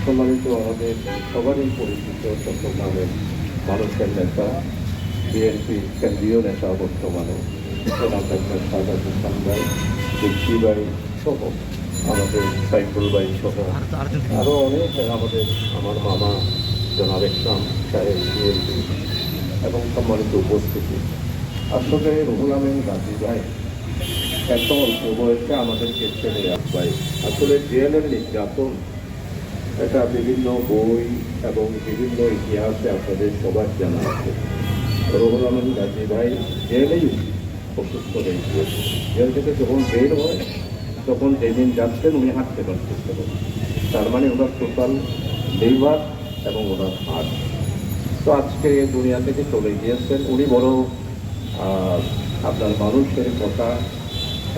সম্মানিত আমাদের সবারই পরিচিত চট্টগ্রামের মানুষের নেতা, বিএনপি কেন্দ্রীয় নেতা বর্তমানে ডাক্তার সাদাত হাসান ভাই, মুক্তি ভাই সহ আমাদের সাইফুল ভাই সহ আরও অনেক আমার মামা জনাব ইসলাম সাহেব বিএনপি এবং সম্মানিত উপস্থিতি। আসলে রুহুল আমিন গাজী ভাই এত অল্প বয়সে আমাদেরকে ছেড়ে ভাই আসলে জেলের নির্যাতন এটা বিভিন্ন বই এবং বিভিন্ন ইতিহাসে আপনাদের সবার জানা আছে। রুহুল আমিন গাজী ভাই জেলেই অসুস্থ হয়ে গিয়েছে। জেল থেকে যখন বের হয় তখন যেদিন যাচ্ছেন উনি হাঁটতে পারতেছিলেন, তার মানে ওনার টোটাল লিভার এবং ওনার হার্ট তো আজকে দুনিয়া থেকে চলে গিয়েছেন। উনি বড় আপনার মানুষের কথা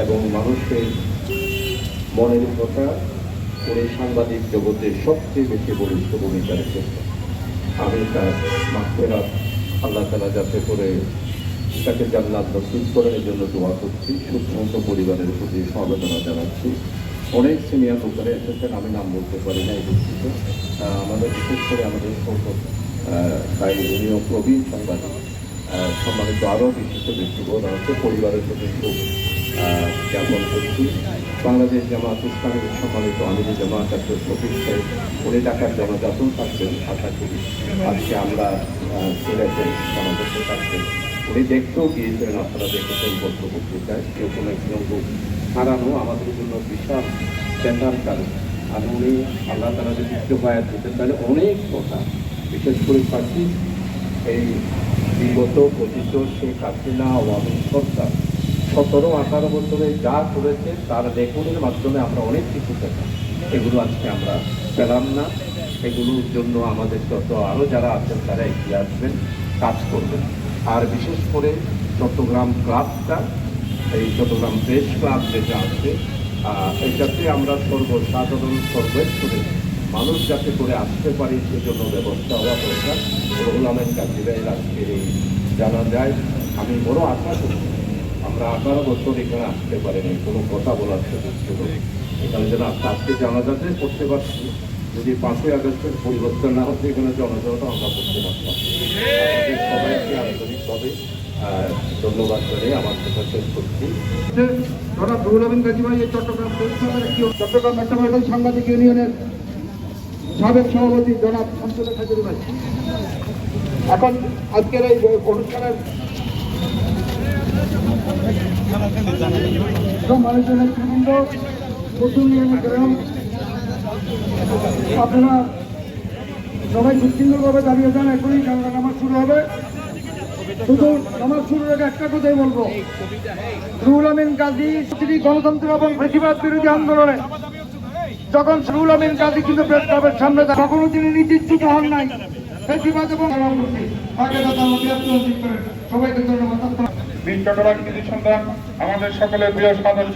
এবং মানুষের মনের কথা উনি সাংবাদিক জগতের সবচেয়ে বেশি বলিষ্ঠ ভূমিকা রেখেছেন। আমি তার মাগফিরাত আল্লাহ তাআলা যাতে করে তাকে জান্নাত নসিব করেন এই জন্য দোয়া করছি। সুখমন্ত পরিবারের প্রতি সমবেদনা জানাচ্ছি। অনেক সিনিয়র লোকেরা এসেছেন, আমি নাম বলতে পারি না, এই দুঃখিত। আমাদের বিশেষ করে আমাদের তাই উনিও প্রবীণ সাংবাদিক, সম্মানিত আরও বিশিষ্ট ব্যক্তিগণ আছে। পরিবারের প্রতি খুব জ্ঞাপন করছি। বাংলাদেশ জামাত ইসলামের সম্মানিত আমির জামাত ডাক্তার শফিক সাহেব, উনি ঢাকার জনজাতন থাকবেন আশা করি। আজকে আমরা সিলেটে জনজাতন থাকবেন, উনি দেখতেও গিয়েছিলেন, আপনারা দেখেছেন পত্রপত্রিকায়। এরকম একজন লোক হারানো আমাদের জন্য বিশাল চেতার কারণ। আর উনি আল্লাহ তারা যদি বায়াত দিতে তাহলে অনেক কথা, বিশেষ করে পাচ্ছি এই বিগত পতিত শেখ হাসিনা আওয়ামী সরকার 17-18 বছরে যা করেছে তার লেখনের মাধ্যমে আমরা অনেক কিছু পেলাম। এগুলো আজকে আমরা পেলাম না। এগুলোর জন্য আমাদের যত আরও যারা আছেন তারা এগিয়ে আসবেন, কাজ করবেন। আর বিশেষ করে চট্টগ্রাম ক্লাবটা, এই চট্টগ্রাম প্রেস ক্লাব যেটা আছে, এটাতে আমরা সর্বসাধারণ সর্বস্তরে মানুষ যাতে করে আসতে পারি সেজন্য ব্যবস্থা হওয়া দরকার। রুহুল আমিন গাজী ভাইয়ের আজকের এই জানা যায়, আমি বড় আশা করি আমরা 18 বছর এখানে আসতে পারিনি, কোনো কথা বলার সুযোগ ছিল এখানে যেন আজকে জানাজাতে করতে পারছি। যদি 5ই আগস্টের পরিবর্তন না হচ্ছে এখানে জনজনতা আমরা করতে পারতাম। সবাইকে আন্তরিকভাবে ধন্যবাদ করে আমার কথা শেষ করছি। জনাব রুহুল আমিন গাজী ভাই চট্টগ্রাম চট্টগ্রাম মেট্রোপলিটন সাংবাদিক ইউনিয়নের সাবেক সভাপতি জনাব শামসুল হাজুরি ভাই এখন আজকের এই অনুষ্ঠানের মানুষের নেতৃবৃন্দ, আপনারা সবাই সুশৃঙ্খলভাবে দাঁড়িয়ে যান। এখনই নামাজ শুরু হবে। শুধু নামাজ শুরুর আগে একটা কথাই বলবো, রুহুল আমিন গাজী গণতন্ত্র এবং ফ্যাসিবাদ বিরোধী আন্দোলনে যখন রুহুল আমিন গাজী কিন্তু প্রেস ক্লাবের সামনে কখনো তিনি নির্দিষ্ট হন নাই ফ্যাসিবাদ এবং সবাইকে ধন্যবাদ। চট্টগ্রাম সন্তান আমাদের সকলের প্রিয় সাধারণ